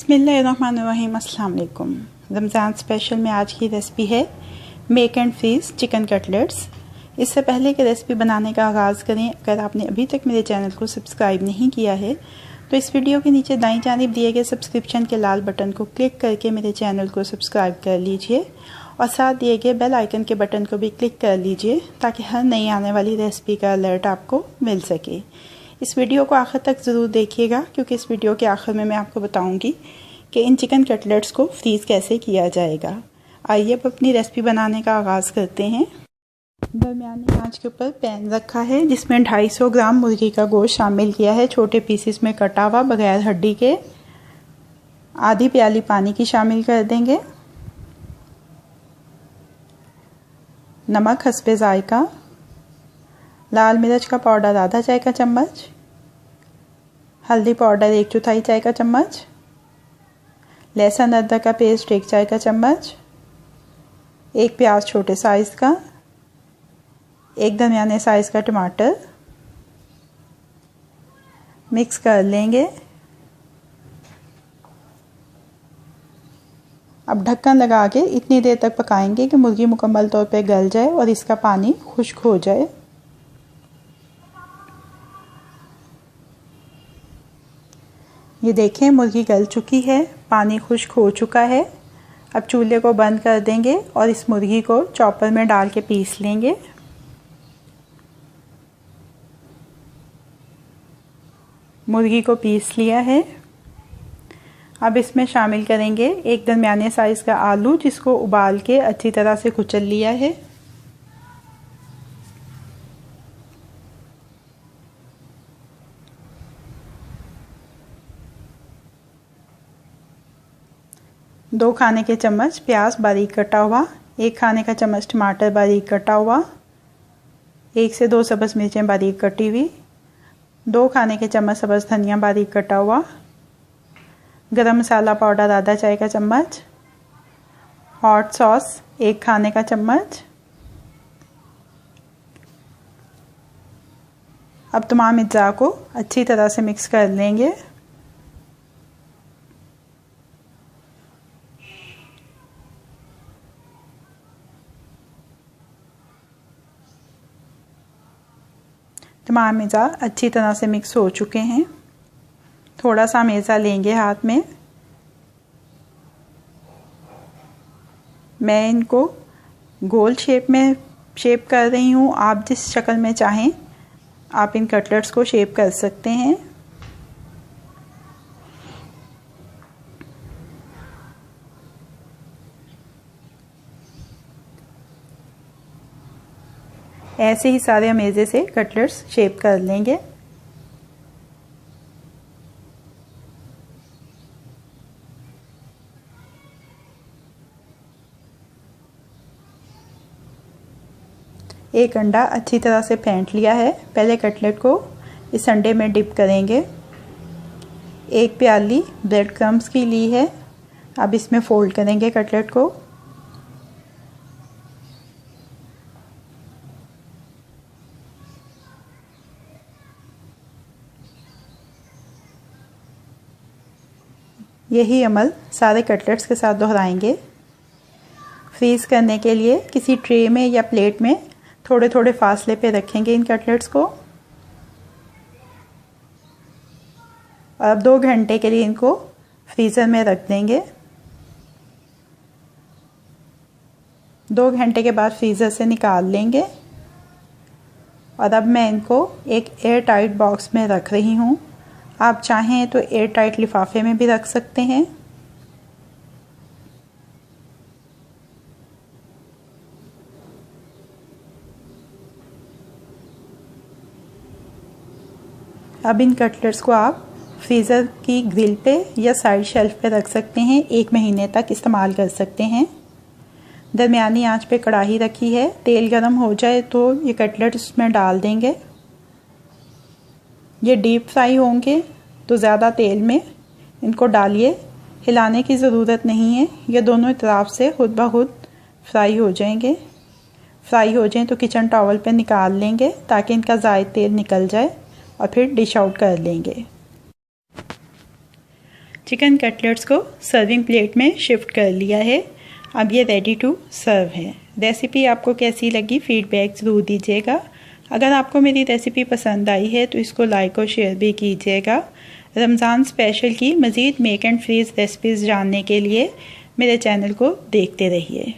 बिस्मिल्लाहिर्रहमानिर्रहीम। अस्सलाम वालेकुम। रमज़ान स्पेशल में आज की रेसिपी है make and freeze chicken cutlets. इससे पहले कि रेसिपी बनाने का आगाज़ करें, अगर आपने अभी तक मेरे चैनल को सब्सक्राइब नहीं किया है तो इस वीडियो के नीचे दाईं जानिब दिए गए सब्सक्रिप्शन के लाल बटन को क्लिक करके मेरे चैनल को सब्सक्राइब कर लीजिए और साथ दिए गए बेल आइकन के बटन को भी क्लिक कर लीजिए ताकि हर नई आने वाली रेसिपी का अलर्ट आपको मिल सके। इस वीडियो को आखिर तक ज़रूर देखिएगा क्योंकि इस वीडियो के आखिर में मैं आपको बताऊंगी कि इन चिकन कटलेट्स को फ्रीज़ कैसे किया जाएगा। आइए अब अपनी रेसिपी बनाने का आगाज़ करते हैं। दरमियानी आंच के ऊपर पैन रखा है जिसमें 250 ग्राम मुर्गी का गोश्त शामिल किया है, छोटे पीसेस में कटा हुआ बगैर हड्डी के। आधी प्याली पानी की शामिल कर देंगे। नमक हस्बे जायका, लाल मिर्च का पाउडर आधा चाय का चम्मच, हल्दी पाउडर 1/4 चाय का चम्मच, लहसुन अदरक का पेस्ट 1 चाय का चम्मच, एक प्याज छोटे साइज़ का, एक दरमियाने साइज़ का टमाटर। मिक्स कर लेंगे। अब ढक्कन लगा के इतनी देर तक पकाएंगे कि मुर्गी मुकम्मल तौर पे गल जाए और इसका पानी खुश्क हो जाए। ये देखें मुर्गी गल चुकी है, पानी खुश्क हो चुका है। अब चूल्हे को बंद कर देंगे और इस मुर्गी को चॉपर में डाल के पीस लेंगे। मुर्गी को पीस लिया है। अब इसमें शामिल करेंगे एक दरमियाने साइज़ का आलू जिसको उबाल के अच्छी तरह से कुचल लिया है। दो खाने के चम्मच प्याज बारीक कटा हुआ, एक खाने का चम्मच टमाटर बारीक कटा हुआ, 1 से 2 सब्ज़ मिर्चें बारीक कटी हुई, 2 खाने के चम्मच सब्ज़ धनिया बारीक कटा हुआ, गरम मसाला पाउडर आधा चाय का चम्मच, हॉट सॉस 1 खाने का चम्मच। अब तमाम अज्जा को अच्छी तरह से मिक्स कर लेंगे। तमाम अज़ा अच्छी तरह से मिक्स हो चुके हैं। थोड़ा सा मेज़ा लेंगे हाथ में। मैं इनको गोल शेप में शेप कर रही हूँ। आप जिस शक्ल में चाहें आप इन कटलेट्स को शेप कर सकते हैं। ऐसे ही सारे मेज़े से कटलेट्स शेप कर लेंगे। एक अंडा अच्छी तरह से फेंट लिया है। पहले कटलेट को इस अंडे में डिप करेंगे। एक प्याली ब्रेड क्रम्स की ली है। अब इसमें फोल्ड करेंगे कटलेट को। यही अमल सारे कटलेट्स के साथ दोहराएंगे। फ्रीज़ करने के लिए किसी ट्रे में या प्लेट में थोड़े थोड़े फासले पे रखेंगे इन कटलेट्स को और अब 2 घंटे के लिए इनको फ्रीज़र में रख देंगे। 2 घंटे के बाद फ्रीज़र से निकाल लेंगे और अब मैं इनको एक एयर टाइट बॉक्स में रख रही हूँ। आप चाहें तो एयर टाइट लिफाफे में भी रख सकते हैं। अब इन कटलेट्स को आप फ्रीज़र की ग्रिल पे या साइड शेल्फ पे रख सकते हैं। 1 महीने तक इस्तेमाल कर सकते हैं। दरमियानी आंच पे कढ़ाई रखी है। तेल गरम हो जाए तो ये कटलेट्स उसमें डाल देंगे। ये डीप फ्राई होंगे तो ज़्यादा तेल में इनको डालिए। हिलाने की ज़रूरत नहीं है। ये दोनों तरफ से खुद ब खुद फ्राई हो जाएंगे। फ्राई हो जाएं तो किचन टॉवल पे निकाल लेंगे ताकि इनका ज़ायद तेल निकल जाए और फिर डिश आउट कर लेंगे। चिकन कटलेट्स को सर्विंग प्लेट में शिफ्ट कर लिया है। अब ये रेडी टू सर्व है। रेसिपी आपको कैसी लगी फीडबैक ज़रूर दीजिएगा। अगर आपको मेरी रेसिपी पसंद आई है तो इसको लाइक और शेयर भी कीजिएगा। रमज़ान स्पेशल की मज़ीद मेक एंड फ्रीज़ रेसिपीज़ जानने के लिए मेरे चैनल को देखते रहिए।